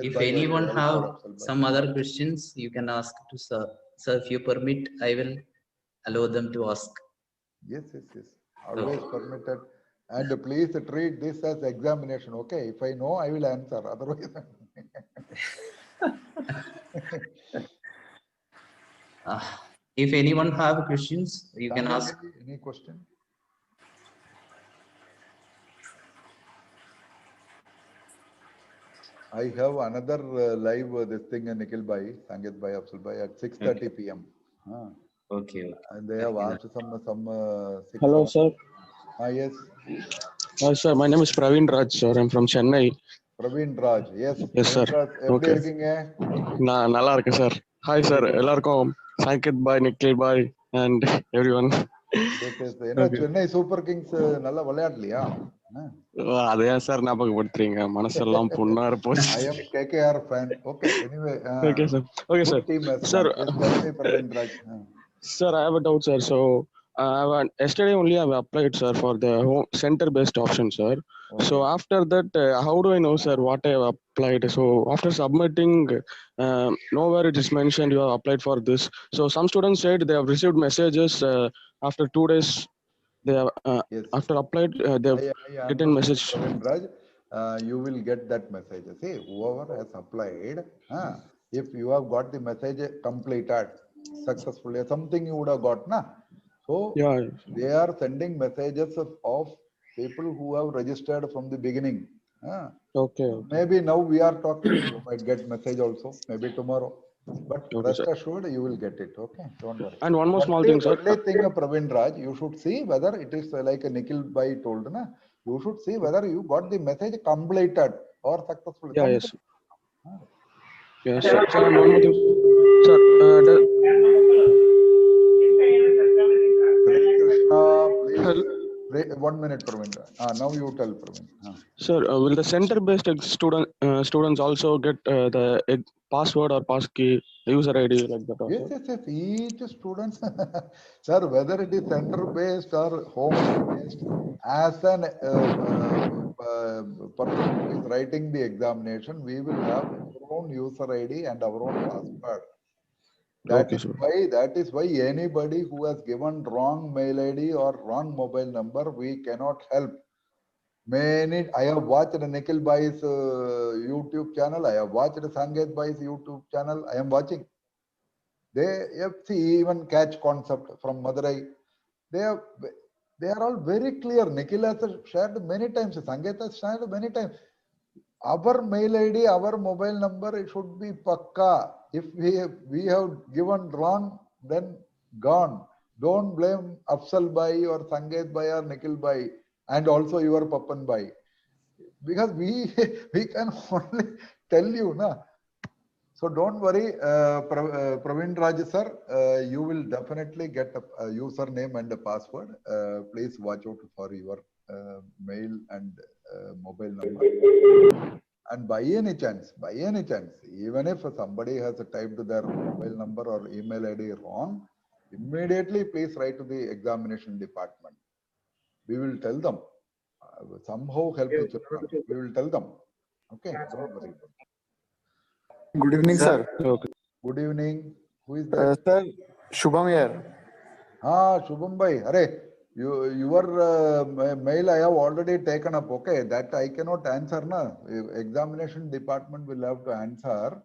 If Bhai, anyone well, have Afzal Bhai. some other questions, you can ask to sir. Sir, if you permit, I will allow them to ask. Yes, yes, yes. Always permitted. And please treat this as examination. Okay. If I know, I will answer. Otherwise, if anyone have questions, you can ask. Any question? I have another live this thing, Nikhil Bhai, Sangeet Bhai, Afzal Bhai at 6:30 p.m. Okay. And they have asked some. Hello, sir. Yes. Sir, my name is Praveen Raj, sir. I'm from Chennai. Praveen Raj, yes. Yes, sir. Okay. Nalla irukku, sir. Hi, sir. Ellarkom, Sankit bhai, Nikhil bhai, and everyone. ஏன்னா Chennai super Kings நல்லா விளையாடலையா? அதையா sir ஞாபகப்படுத்துறீங்க? மனசெல்லாம் புண்ணா போச்சு. I am KKR fan. Okay, anyway. Okay, sir. Okay, sir. Good team has Sir, won. Yes, tell me, Praveen Raj. Sir, I have a doubt, sir. So, yesterday only I have applied, sir, for the center-based option, sir. Okay. So after that, how do I know, sir, what I have applied? So after submitting, nowhere it is mentioned you have applied for this. So some students said they have received messages after 2 days. They have Yes. after applied, they have I written message. Praveen Raj, you will get that message. See, whoever has applied, if you have got the message completed successfully, something you would have got, na? So Yeah. they are sending messages of people who have registered from the beginning. Okay. Maybe now we are talking, you might get message also, maybe tomorrow. But Okay, rest sir. assured, you will get it. Okay, don't worry. And one more small thing, sir. Only thing, Praveen Raj, you should see whether it is like a Nikhil Bhai told, na? You should see whether you got the message completed or successful. Yeah, yes. Yes, sir. Sir, and one more thing. Sir, Krishna, please. 1 minute, Praveen. Now you tell, Praveen. Sir, will the center-based students also get the password or passkey, user ID like that also? Yes. Each student, sir, whether it is center-based or home-based, as an person who is writing the examination, we will have our own user ID and our own password. That is why anybody who has given wrong mail ID or wrong mobile number, we cannot help. I have watched Nikhil Bhai's YouTube channel. I have watched Sanket Bhai's YouTube channel. I am watching. They see even catch concept from Madurai. They are all very clear. Nikhil has shared many times. Sanket has shared many times. Our mail ID, our mobile number, it should be pakka. If we have given wrong, then gone. Don't blame Afsal Bhai or Sanket Bhai or Nikhil Bhai and also your Papan Bhai. Because we can only tell you, na. So don't worry, Praveen Raj sir, you will definitely get a username and a password. Please watch out for your mail and mobile number. And by any chance, even if somebody has typed their mobile number or email ID wrong, immediately please write to the examination department. We will tell them. Somehow help the children. We will tell them. Okay, don't worry. Good evening, sir. Okay. Good evening. Who is that? Sir, Shubham here. Shubham Bhai. Arey, your mail I have already taken up. Okay, that I cannot answer. Na? Examination department will have to answer.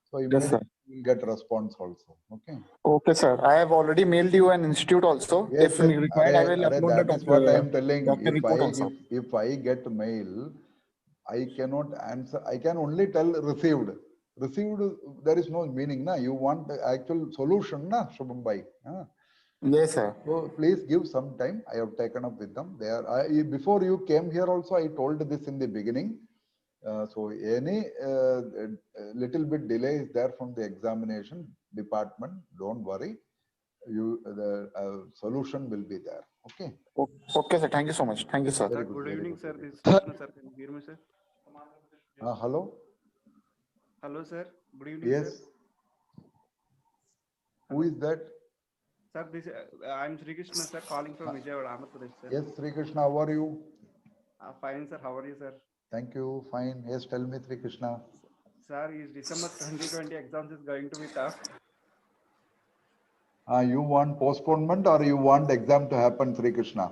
So immediately you will get response also. Okay. Okay, sir. I have already mailed you an institute also. Yes, if required, I will upload that is what I am telling. If I get mail, I cannot answer. I can only tell received. Received, there is no meaning. Na? You want the actual solution, na, Shubham Bhai. Yes, sir. So please give some time. I have taken up with them. Before you came here also, I told this in the beginning. So any little bit delay is there from the examination department. Don't worry. The solution will be there. Okay. Okay, sir. Thank you so much. Thank you, sir. Good evening, sir. This is Krishna, sir. Can you hear me, sir? Hello. Hello, sir. Good evening, Yes. sir. Who is that? Sir, I'm Sri Krishna, sir, calling from Vijayawada, Andhra Pradesh, sir. Yes, Sri Krishna. How are you? Fine, sir. How are you, sir? Thank you. Fine. Yes, tell me, Sri Krishna. Sir, is December 2020 exams is going to be tough? You want postponement or you want exam to happen, Sri Krishna?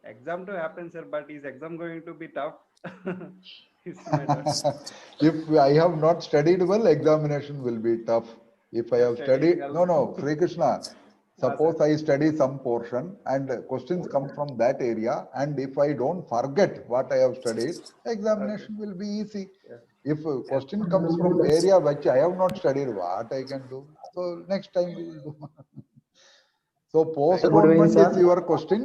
Exam to happen, sir, but is exam going to be tough? If I have not studied well, examination will be tough. If I have studied, no, Sri Krishna. Suppose I study some portion and questions come from that area, and if I don't forget what I have studied, examination will be easy. If a question comes from area which I have not studied, what I can do? So next time we will do. So Good postponement evening, sir. is your question.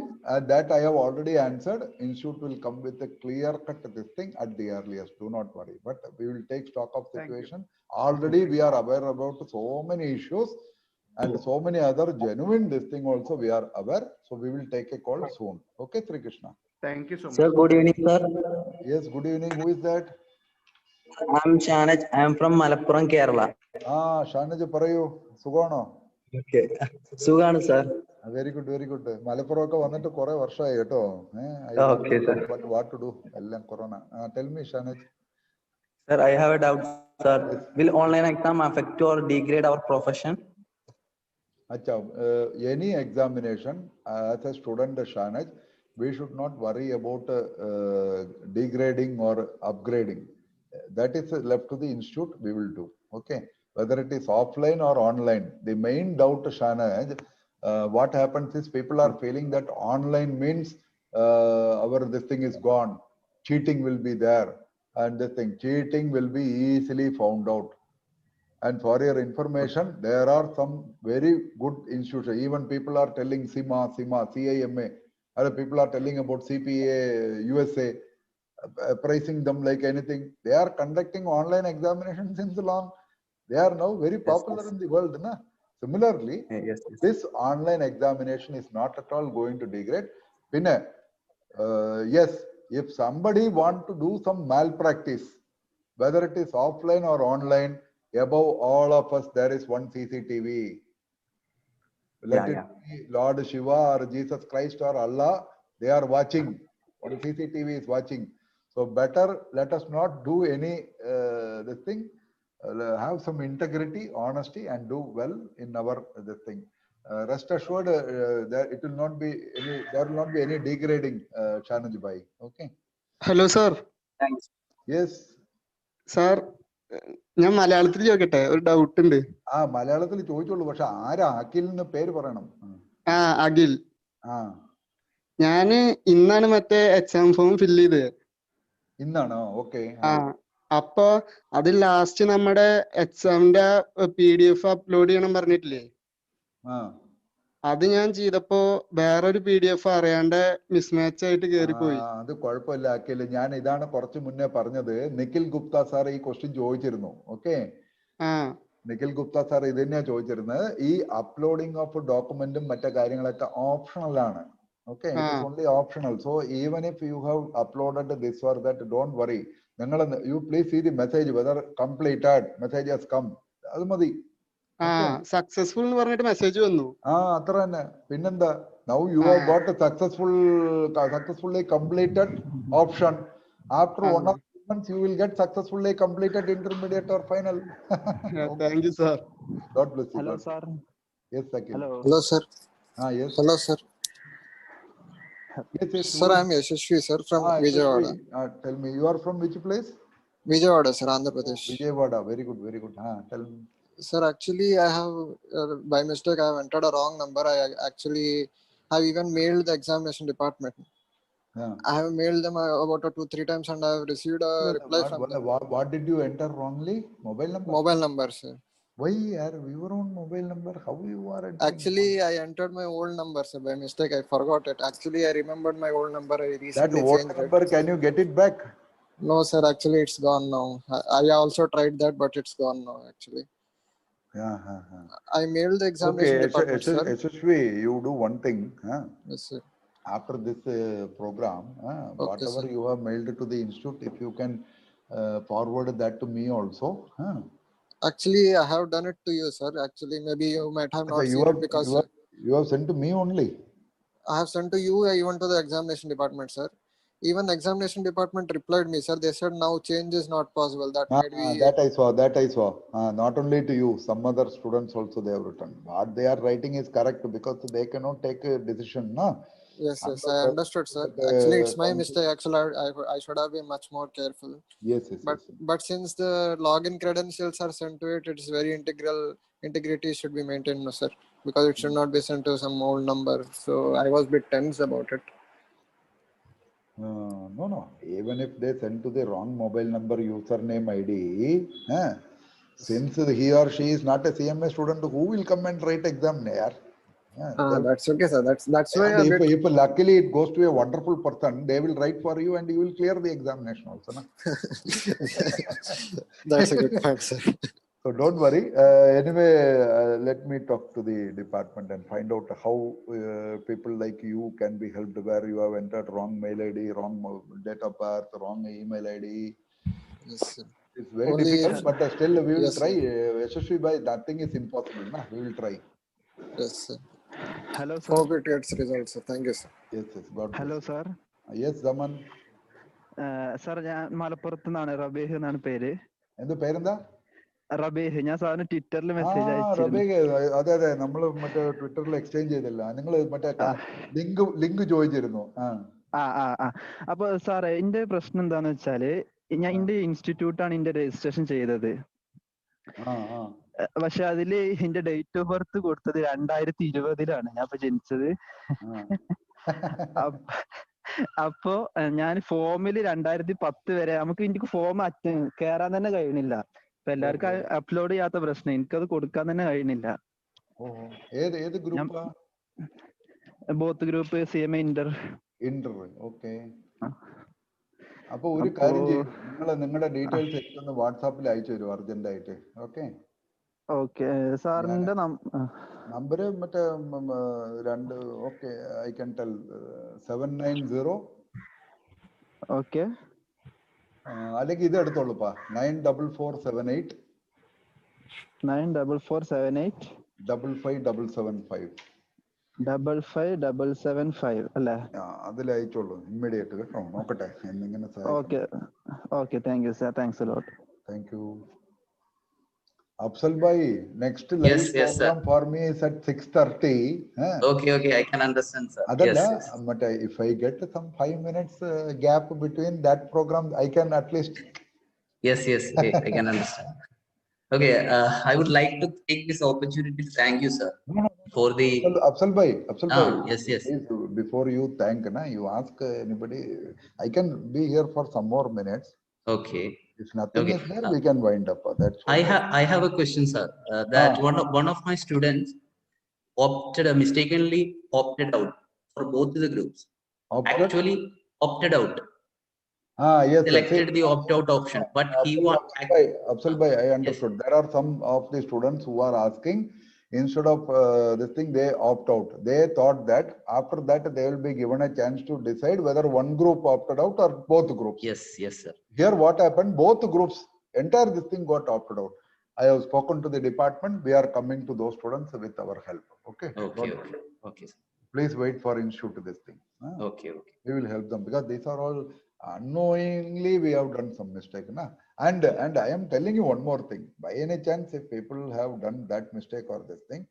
That I have already answered. Institute will come with a clear cut this thing at the earliest. Do not worry. But we will take stock of Thank you. situation. Already we are aware about so many issues and so many other genuine this thing also we are aware. So we will take a call soon. Okay, Sri Krishna. Thank you so much. Sir, good evening, sir. Yes, good evening. Who is that? I'm Shanaj. I'm from Malappuram, Kerala. Shanaj Parayu. Sugano. Okay. Suganu, sir. Very good, very good. Malappuram ka vanittu kore varsha aayitto. I Okay, don't know sir. but what to do. Ellam corona. Tell me, Shanaj. Sir, I have a doubt, sir. Will online exam affect or degrade our profession? Acha, any examination as a student, Shanaj, we should not worry about degrading or upgrading. That is left to the institute, we will do. Okay. Whether it is offline or online. The main doubt, Shanaj, what happens is people are feeling that online means this thing is gone. Cheating will be there. And the thing, cheating will be easily found out. And for your information, there are some very good institutions. Even people are telling CIMA, CIMA. Other people are telling about CPA, USA, pricing them like anything. They are conducting online examinations since long. They are now very popular Yes. in the world. Na? Similarly, Yes. this online examination is not at all going to degrade. Pinna, yes, if somebody want to do some malpractice, whether it is offline or online, above all of us, there is one CCTV. Let it be Lord Shiva or Jesus Christ or Allah, they are watching. One CCTV is watching. So better let us not do any this thing. Have some integrity, honesty, and do well in our this thing. Rest assured, there it will not be any. There will not be any degrading, Shanaj Bhai. Okay. Hello, sir. Thanks. Yes. Sir, ഞാൻ മലയാളത്തിൽ ചോദിക്കട്ടെ ഒരു doubt ഉണ്ട് മലയാളത്തിൽ ചോദിച്ചോളൂ പക്ഷെ ആരാ അഖിലിന് പേര് പറയണം അഖിൽ ഞാന് ഇന്നാണ് മറ്റേ എക്സാം ഫോം ഫില്ല് ചെയ്തത് ഇന്നാണോ ഓക്കെ അപ്പൊ അത് ലാസ്റ്റ് നമ്മുടെ എക്സാമിന്റെ PDF അപ്ലോഡ് ചെയ്യണം പറഞ്ഞിട്ടില്ലേ അത് ഞാൻ ചെയ്തപ്പോ വേറൊരു PDF അറിയാണ്ട് മിസ്മാച്ച് ആയിട്ട് കേറിപ്പോയി അത് കുഴപ്പമില്ല അഖിൽ ഞാൻ ഇതാണ് കുറച്ച് മുന്നേ പറഞ്ഞത് നിഖിൽ ഗുപ്ത സാർ ഈ ക്വസ്റ്റ്യൻ ചോദിച്ചിരുന്നു ഓക്കെ നിഖിൽ ഗുപ്ത സാർ ഇത് തന്നെയാ ചോദിച്ചിരുന്നത് ഈ അപ്ലോഡിംഗ് ഓഫ് ഡോക്യുമെന്റും മറ്റു കാര്യങ്ങളൊക്കെ ഓപ്ഷണൽ ആണ് okay it is only optional so even if you have uploaded this or that don't worry നിങ്ങൾ you please see the message whether completed message has come അത് മതി successful എന്ന് പറഞ്ഞിട്ട് മെസ്സേജ് വന്നു അത്ര തന്നെ പിന്നെന്താ now you have got successfully completed option after 1 or 2 months you will get successfully completed intermediate or final. Thank you sir. God bless you. Hello sir. Yes Sakil. Hello sir. Yes. Hello sir. Yes. Sir, I am Yashashvi sir from Vijayawada. Tell me, you are from which place? Vijayawada sir, Andhra Pradesh. Vijayawada, very good, very good. Tell me. Sir, actually I have by mistake I have entered a wrong number. I actually have even mailed the examination department. I have mailed them about 2-3 times and I have received a reply from them. What did you enter wrongly? Mobile number? Mobile number, sir. Why your own mobile number? How you are entering? Actually, I entered my old number, sir. By mistake, I forgot it. Actually, I remembered my old number. I recently that old changed number, it. can you get it back? No, sir. Actually, it's gone now. I also tried that, but it's gone now, actually. I mailed the examination department, sir. SSV, you do one thing. Yes, sir. After this program, whatever sir. you have mailed to the institute, if you can forward that to me also. Actually, I have done it to you, sir. Actually, maybe you might have not seen it because you have sent to me only. I have sent to you, even to the examination department, sir. Even examination department replied me, sir. They said now change is not possible. That might be. That I saw. Not only to you, some other students also they have written. What they are writing is correct because they cannot take a decision, no? Yes, I understood, sir. Actually, it's my mistake. Actually, I should have been much more careful. Yes. But since the login credentials are sent to it, it is very integrity should be maintained, no, sir, because it should not be sent to some old number. So I was a bit tense about it. No. Even if they send to the wrong mobile number, username, ID, since he or she is not a CMA student, who will come and write exam there? That's okay, sir. That's why And if luckily it goes to a wonderful person, they will write for you and you will clear the examination also. Na? That's a good point, sir. So don't worry. Anyway, let me talk to the department and find out how people like you can be helped where you have entered wrong mail ID, wrong date of birth, wrong email ID. Yes, sir. It's very difficult, but still we will try. Yashasvi bhai, nothing is impossible. Na? We will try. Yes, sir. Hello, sir. Hope it gets results, sir. Thank you, sir. Yes, yes. God bless. Hello, sir. Yes, Zaman. Sir, ഞാൻ മലപ്പുറത്ത് നിന്നാണ് റബീഹ് എന്നാണ് പേര്. എന്ത് പേരെന്താ? റബീഹ്. ഞാൻ സാറിന് ട്വിറ്ററിൽ മെസ്സേജ് അയച്ചിരുന്നു. അതെ അതെ, നമ്മൾ മറ്റേ ട്വിറ്ററിൽ എക്സ്ചേഞ്ച് ചെയ്തില്ല. നിങ്ങൾ മറ്റേ ലിങ്ക് ചോദിച്ചിരുന്നു. അപ്പൊ സാറേ എന്റെ പ്രശ്നം എന്താന്ന് വെച്ചാല് ഞാൻ എന്റെ ഇൻസ്റ്റിറ്റ്യൂട്ടാണ് എന്റെ രജിസ്ട്രേഷൻ ചെയ്തത്. പക്ഷെ അതില് എന്റെ ഡേറ്റ് ഓഫ് ബർത്ത് കൊടുത്തത് 2020 ഞാൻ ഇപ്പൊ ജനിച്ചത്. അപ്പോ ഞാൻ ഫോമില് 2010 വരെ എനിക്ക് ഫോം കേറാൻ തന്നെ കഴിയണില്ല. ഇപ്പൊ എല്ലാവർക്കും അപ്ലോഡ് ചെയ്യാത്ത പ്രശ്നം, എനിക്കത് കൊടുക്കാൻ തന്നെ കഴിയണില്ല. Both group CMA inter. Okay. അപ്പൊ ഒരു കാര്യം ചെയ്യും, നിങ്ങളുടെ ഡീറ്റെയിൽസ് ഒന്ന് വാട്സാപ്പിൽ അയച്ചു തരും അർജന്റ് ആയിട്ട്. Okay okay. സാറിന്റെ നമ്പർ മറ്റേ 2 okay I can tell 790. Okay. അല്ലെങ്കിൽ ഇത് എടുത്തോളൂപ്പാ 94478 55775 55775 അല്ലേ? അതിൽ അയച്ചോളൂ ഇമ്മീഡിയറ്റ് കേട്ടോ. നോക്കട്ടെ എന്നിങ്ങനെ. Okay okay. Thank you sir. Thanks a lot. Thank you. Afzal bhai, next live program for me is at 6:30. Okay, I can understand, sir. Adalla, but if I get some 5 minutes gap between that program, I can at least. Yes, I can understand. Okay, I would like to take this opportunity to thank you, sir, for the. Afzal bhai. Yes. Please, before you thank, you ask anybody. I can be here for some more minutes. Okay. If nothing is there, we can wind up. That's I have a question, sir. That one of my students mistakenly opted out for both the groups. Actually opted out. Yes. Selected the opt-out option, but he was. Afzal bhai, I understood. Yes. There are some of the students who are asking, instead of this thing, they opt out. They thought that after that they will be given a chance to decide whether one group opted out or both groups. Yes, sir. Here what happened, both groups, entire this thing got opted out. I have spoken to the department. We are coming to those students with our help. Okay. Okay. Please wait for institute this thing. Okay. We will help them because these are all unknowingly we have done some mistake. And I am telling you one more thing. By any chance, if people have done that mistake or this thing,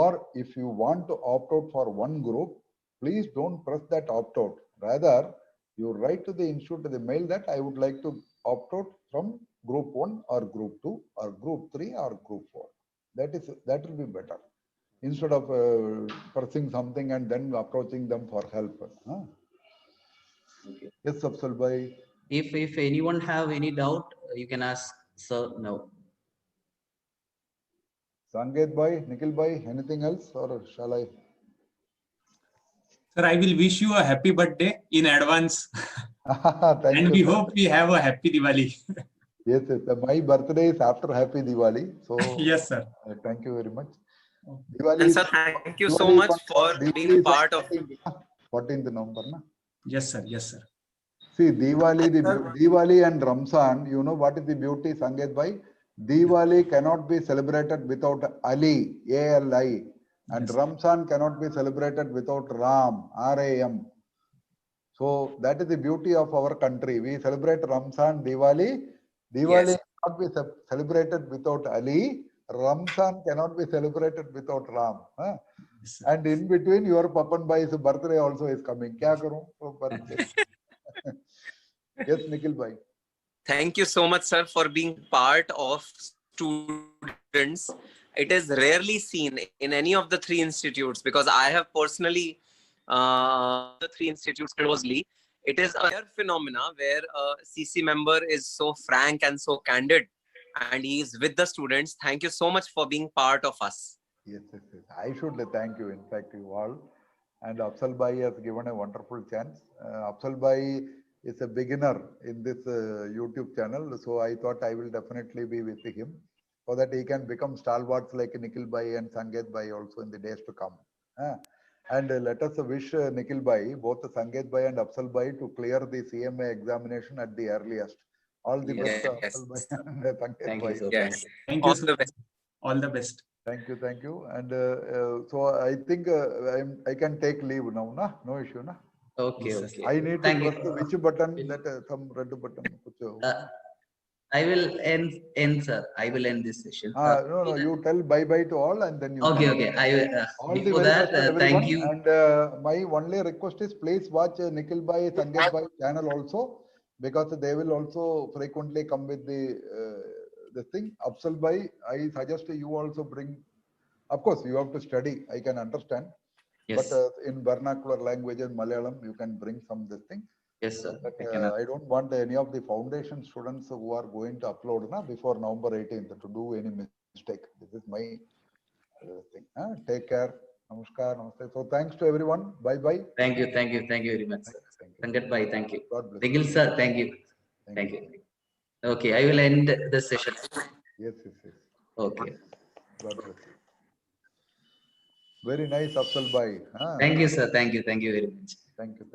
or if you want to opt out for one group, please don't press that opt out. Rather, you write to the institute the mail that I would like to opt out from group 1 or group 2 or group 3 or group 4. That will be better instead of pressing something and then approaching them for help. Okay. Yes, Afzal bhai. If anyone have any doubt, you can ask sir now. Sanget bhai, Nikhil bhai, anything else or shall I? Sir, I will wish you a happy birthday in advance. Thank you. We hope we have a happy Diwali. Yes. My birthday is after happy Diwali. So yes, sir. Thank you very much. Diwali. And sir, thank you so much for being part of 14th November. Yes, sir. See, Diwali and Ramzan, you know what is the beauty, Sanget bhai? Diwali cannot be celebrated without Ali, A-L-I. And yes. Ramzan cannot be celebrated without Ram, R-A-M. So that is the beauty of our country. We celebrate Ramzan, Diwali. Diwali cannot be celebrated without Ali. Ramzan cannot be celebrated without Ram. Yes, and in between, your Papan bhai's birthday also is coming. Kya karoon? Yes, Nikhil bhai. Thank you so much, sir, for being part of students. It is rarely seen in any of the 3 institutes because I have personally the 3 institutes closely. It is a rare phenomena where a CC member is so frank and so candid and he is with the students. Thank you so much for being part of us. Yes, yes, yes. I should thank you, in fact, you all. And Afzal Bhai has given a wonderful chance. Afzal Bhai is a beginner in this YouTube channel, so I thought I will definitely be with him so that he can become stalwarts like Nikhil Bhai and Sanget Bhai also in the days to come. And let us wish Nikhil Bhai, both Sanget Bhai and Afzal Bhai, to clear the CMA examination at the earliest. All the best, Afzal Bhai and Sanget Thank you, Bhai. sir. Yes. Thank you, All sir. the best. All the best. Thank you, thank you. And so I think I can take leave now, na? No issue, na? Okay, Yes, sir. okay. I need to Thank press you. which button? That some red button. I will end, sir. I will end this session. No, you tell bye-bye to all and then you Okay, can. okay. I will, All the before very that, best to thank everyone. you. And my only request is please watch Nikhil Bhai, Sanget Bhai channel also, because they will also frequently come with the thing. Afzal Bhai, I suggest you also bring. Of course, you have to study. I can understand. Yes. But in vernacular language and Malayalam, you can bring some this thing. Yes, sir. But I don't want any of the foundation students who are going to upload before November 18th to do any mistake. This is my thing. Take care. Namaskar. Namaste. So thanks to everyone. Bye bye. Thank you very much, sir. Thank you. Sangat Bhai, thank you. God bless. Nikhil sir, thank you. Thank you. Okay, I will end the session. Yes, yes, yes. Okay. God bless. Very nice, Afzal Bhai. Thank you, sir. Thank you very much. Thank you.